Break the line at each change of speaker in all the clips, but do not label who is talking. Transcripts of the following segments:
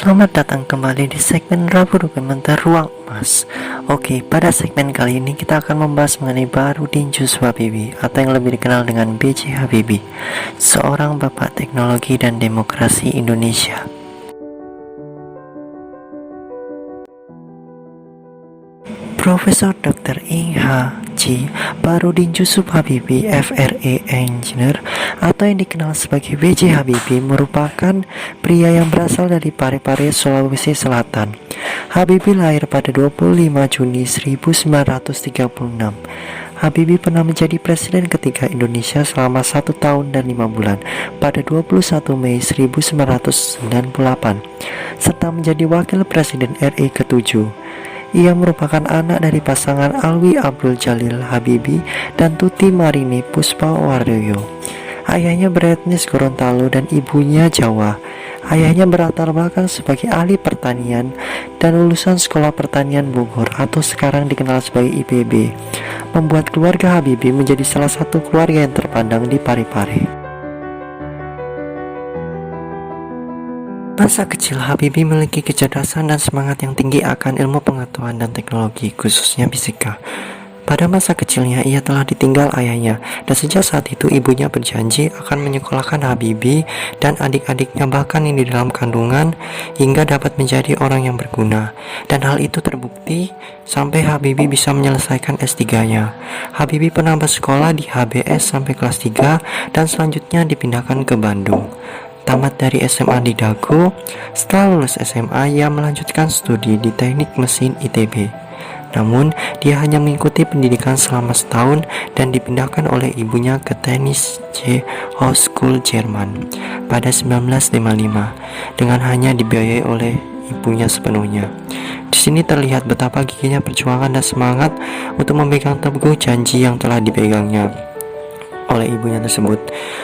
Selamat datang kembali di segmen Rabu Dokumenter Ruang Emas. Oke, pada segmen kali ini kita akan membahas mengenai Baharudin Yusuf Habibie atau yang lebih dikenal dengan B.J. Habibie, seorang bapak teknologi dan demokrasi Indonesia. Profesor Dr. I.H.J. Baharudin Yusuf Habibie, FRA Engineer, atau yang dikenal sebagai B.J. Habibie, merupakan pria yang berasal dari Parepare, Sulawesi Selatan. Habibie lahir pada 25 Juni 1936. Habibie pernah menjadi presiden ketiga Indonesia selama 1 tahun dan 5 bulan pada 21 Mei 1998, serta menjadi wakil presiden RI ke-7. Ia merupakan anak dari pasangan Alwi Abdul Jalil Habibie dan Tuti Marini Puspawardoyo. Ayahnya beretnis Gorontalo dan ibunya Jawa. Ayahnya berlatar belakang sebagai ahli pertanian dan lulusan Sekolah Pertanian Bogor atau sekarang dikenal sebagai IPB, membuat keluarga Habibie menjadi salah satu keluarga yang terpandang di Parepare. Masa kecil Habibie memiliki kecerdasan dan semangat yang tinggi akan ilmu pengetahuan dan teknologi, khususnya fisika. Pada masa kecilnya ia telah ditinggal ayahnya, dan sejak saat itu ibunya berjanji akan menyekolahkan Habibie dan adik-adiknya, bahkan yang di dalam kandungan, hingga dapat menjadi orang yang berguna. Dan hal itu terbukti sampai Habibie bisa menyelesaikan S3-nya. Habibie pernah bersekolah di HBS sampai kelas 3 dan selanjutnya dipindahkan ke Bandung. Tamat dari SMA di Dago. Setelah lulus SMA, ia melanjutkan studi di Teknik Mesin ITB. Namun, dia hanya mengikuti pendidikan selama setahun dan dipindahkan oleh ibunya ke Technische Hochschule Jerman pada 1955 dengan hanya dibiayai oleh ibunya sepenuhnya. Di sini terlihat betapa gigihnya perjuangan dan semangat untuk memegang teguh janji yang telah dipegangnya oleh ibunya tersebut.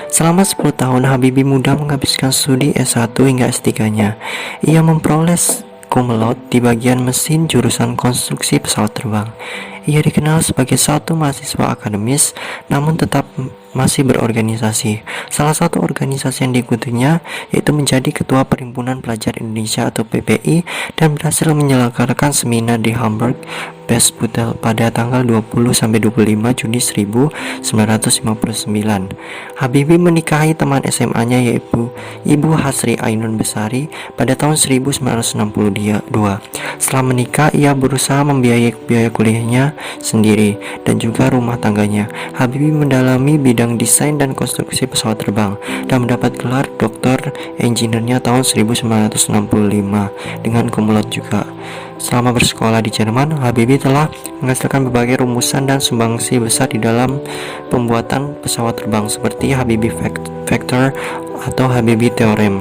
Selama 10 tahun Habibie mudah menghabiskan studi S1 hingga S3-nya. Ia memperoleh cum laude di bagian mesin jurusan konstruksi pesawat terbang. Ia dikenal sebagai satu mahasiswa akademis, namun tetap masih berorganisasi. Salah satu organisasi yang diikutinya yaitu menjadi Ketua Perhimpunan Pelajar Indonesia atau PPI dan berhasil menyelenggarakan seminar di Hamburg Vesputel pada tanggal 20-25 Juni 1959. Habibie menikahi teman SMA-nya yaitu Ibu Hasri Ainun Besari pada tahun 1962. Setelah menikah, ia berusaha membiayai biaya kuliahnya sendiri dan juga rumah tangganya. Habibie mendalami bidang desain dan konstruksi pesawat terbang dan mendapat gelar doktor engineer-nya tahun 1965 dengan cum laude juga. Selama bersekolah di Jerman, Habibie telah menghasilkan berbagai rumusan dan sumbangsi besar di dalam pembuatan pesawat terbang seperti Habibie Vector atau Habibie Theorem.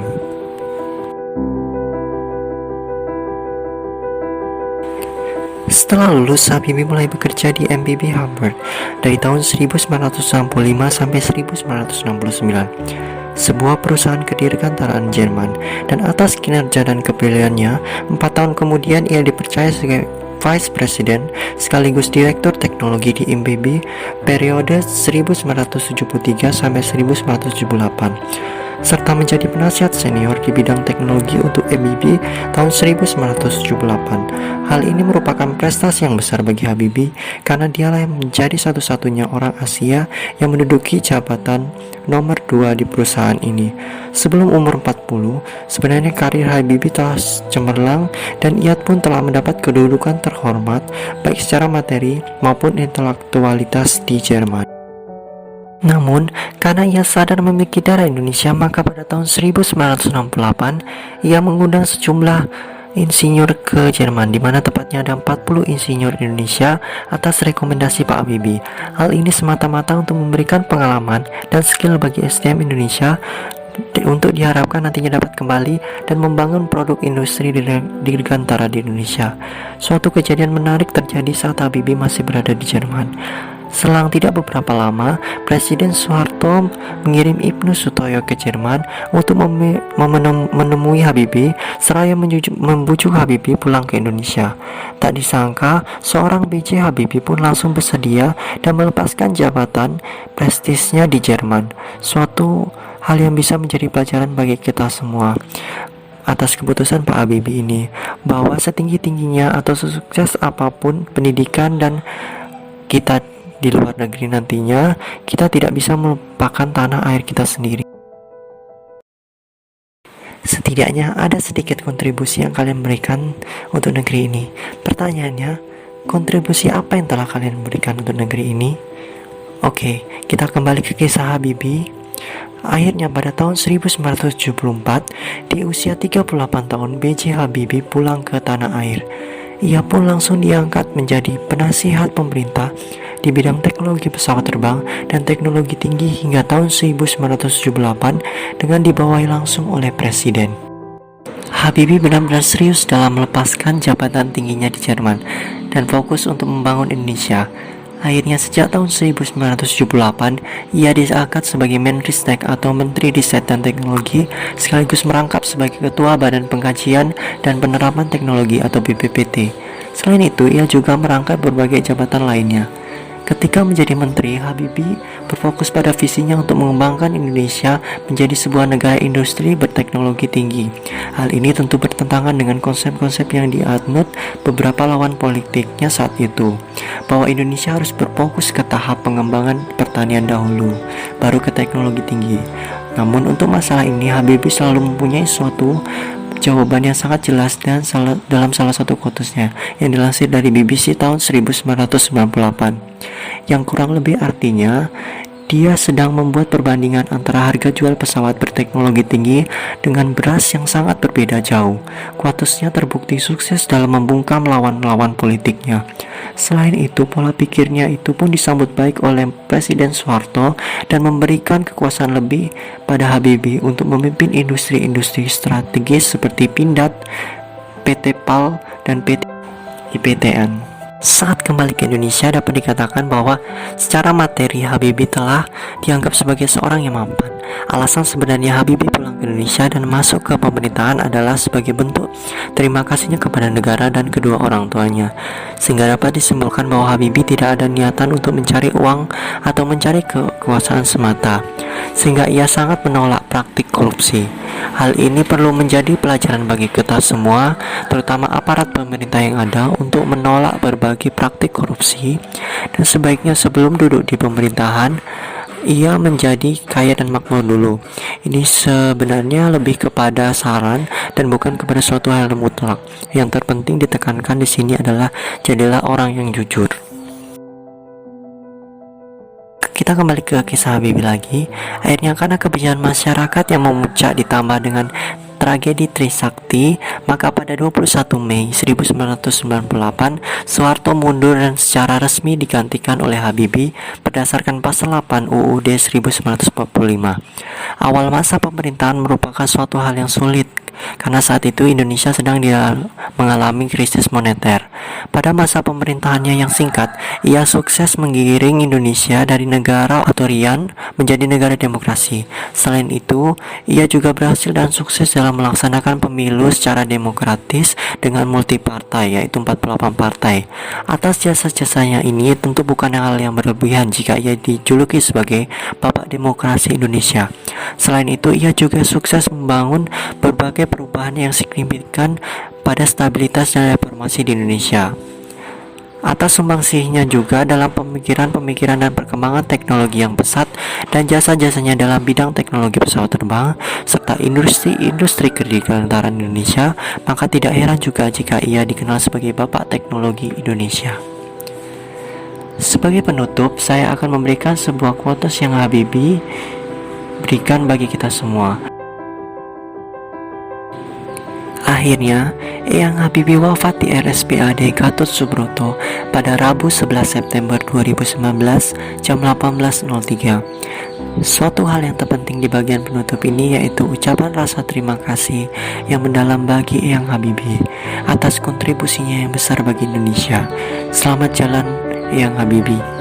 Setelah lulus, Habibie mulai bekerja di MBB Hamburg dari tahun 1965 sampai 1969. Sebuah perusahaan kedirgantaraan Jerman, dan atas kinerja dan kepilihannya, 4 tahun kemudian ia dipercaya sebagai Vice President sekaligus Direktur Teknologi di MBB periode 1973 sampai 1978, serta menjadi penasihat senior di bidang teknologi untuk MBB tahun 1978. Hal ini merupakan prestasi yang besar bagi Habibie karena dialah yang menjadi satu-satunya orang Asia yang menduduki jabatan nomor 2 di perusahaan ini. Sebelum umur 40, sebenarnya karir Habibie telah cemerlang dan ia pun telah mendapat kedudukan terhormat baik secara materi maupun intelektualitas di Jerman. Namun, karena ia sadar memiliki darah Indonesia, maka pada tahun 1968 ia mengundang sejumlah insinyur ke Jerman, di mana tepatnya ada 40 insinyur Indonesia atas rekomendasi Pak Habibie. Hal ini semata-mata untuk memberikan pengalaman dan skill bagi SDM Indonesia untuk diharapkan nantinya dapat kembali dan membangun produk industri dirgantara di Indonesia. Suatu kejadian menarik terjadi saat Habibie masih berada di Jerman. Selang tidak beberapa lama, Presiden Soeharto mengirim Ibnu Sutoyo ke Jerman untuk menemui Habibie seraya membujuk Habibie pulang ke Indonesia. Tak disangka, seorang B.J. Habibie pun langsung bersedia dan melepaskan jabatan prestisnya di Jerman. Suatu hal yang bisa menjadi pelajaran bagi kita semua. atas keputusan Pak Habibie ini, bahwa setinggi-tingginya atau sesukses apapun pendidikan dan kita di luar negeri nantinya, kita tidak bisa melupakan tanah air kita sendiri. Setidaknya ada sedikit kontribusi yang kalian berikan untuk negeri ini. Pertanyaannya, kontribusi apa yang telah kalian berikan untuk negeri ini? Oke, kita kembali ke kisah Habibie. Akhirnya pada tahun 1974, di usia 38 tahun, B.J. Habibie pulang ke tanah air. Ia pun langsung diangkat menjadi penasihat pemerintah di bidang teknologi pesawat terbang dan teknologi tinggi hingga tahun 1978 dengan dibawahi langsung oleh Presiden. Habibie benar-benar serius dalam melepaskan jabatan tingginya di Jerman dan fokus untuk membangun Indonesia. Akhirnya sejak tahun 1978, ia diangkat sebagai Menristek atau Menteri Riset dan Teknologi, sekaligus merangkap sebagai Ketua Badan Pengkajian dan Penerapan Teknologi atau BPPT. Selain itu, ia juga merangkap berbagai jabatan lainnya. Ketika menjadi menteri, Habibie berfokus pada visinya untuk mengembangkan Indonesia menjadi sebuah negara industri berteknologi tinggi. Hal ini tentu bertentangan dengan konsep-konsep yang dianut beberapa lawan politiknya saat itu, bahwa Indonesia harus berfokus ke tahap pengembangan pertanian dahulu, baru ke teknologi tinggi. Namun untuk masalah ini, Habibie selalu mempunyai suatu jawaban yang sangat jelas dan dalam salah satu quotesnya yang dilansir dari BBC tahun 1998, yang kurang lebih artinya dia sedang membuat perbandingan antara harga jual pesawat berteknologi tinggi dengan beras yang sangat berbeda jauh. Quotesnya terbukti sukses dalam membungkam lawan-lawan politiknya. Selain itu, pola pikirnya itu pun disambut baik oleh Presiden Soeharto dan memberikan kekuasaan lebih pada Habibie untuk memimpin industri-industri strategis seperti Pindad, PT PAL, dan PT IPTN. Saat kembali ke Indonesia, dapat dikatakan bahwa secara materi Habibie telah dianggap sebagai seorang yang mapan. Alasan sebenarnya Habibie pulang ke Indonesia dan masuk ke pemerintahan adalah sebagai bentuk terima kasihnya kepada negara dan kedua orang tuanya, sehingga dapat disimpulkan bahwa Habibie tidak ada niatan untuk mencari uang atau mencari kekuasaan semata, sehingga ia sangat menolak praktik korupsi. Hal ini perlu menjadi pelajaran bagi kita semua, terutama aparat pemerintah yang ada, untuk menolak berbagai praktik korupsi, dan sebaiknya sebelum duduk di pemerintahan ia menjadi kaya dan makmur dulu. Ini sebenarnya lebih kepada saran dan bukan kepada suatu hal yang mutlak. Yang terpenting ditekankan di sini adalah jadilah orang yang jujur. Kita kembali ke kisah Habibie lagi. Akhirnya karena kebijakan masyarakat yang memuncak ditambah dengan tragedi Trisakti, maka pada 21 Mei 1998 Soeharto mundur dan secara resmi digantikan oleh Habibie berdasarkan pasal 8 UUD 1945. Awal masa pemerintahan merupakan suatu hal yang sulit karena saat itu Indonesia sedang mengalami krisis moneter. Pada masa pemerintahannya yang singkat, ia sukses menggiring Indonesia dari negara otoritarian menjadi negara demokrasi. Selain itu, ia juga berhasil dan sukses dalam melaksanakan pemilu secara demokratis dengan multipartai, yaitu 48 partai. Atas jasa-jasanya ini tentu bukan hal yang berlebihan jika ia dijuluki sebagai Bapak Demokrasi Indonesia. Selain itu, ia juga sukses membangun berbagai perubahan yang signifikan pada stabilitas dan reformasi di Indonesia. Atas sumbangsihnya juga dalam pemikiran-pemikiran dan perkembangan teknologi yang pesat dan jasa-jasanya dalam bidang teknologi pesawat terbang serta industri kedirgantara Indonesia, maka tidak heran juga jika ia dikenal sebagai Bapak Teknologi Indonesia. Sebagai penutup, saya akan memberikan sebuah quotes yang Habibie berikan bagi kita semua. Akhirnya, Eyang Habibie wafat di RSPAD Gatot Subroto pada Rabu 11 September 2019 jam 18.03. Suatu hal yang terpenting di bagian penutup ini yaitu ucapan rasa terima kasih yang mendalam bagi Eyang Habibie atas kontribusinya yang besar bagi Indonesia. Selamat jalan, Eyang Habibie.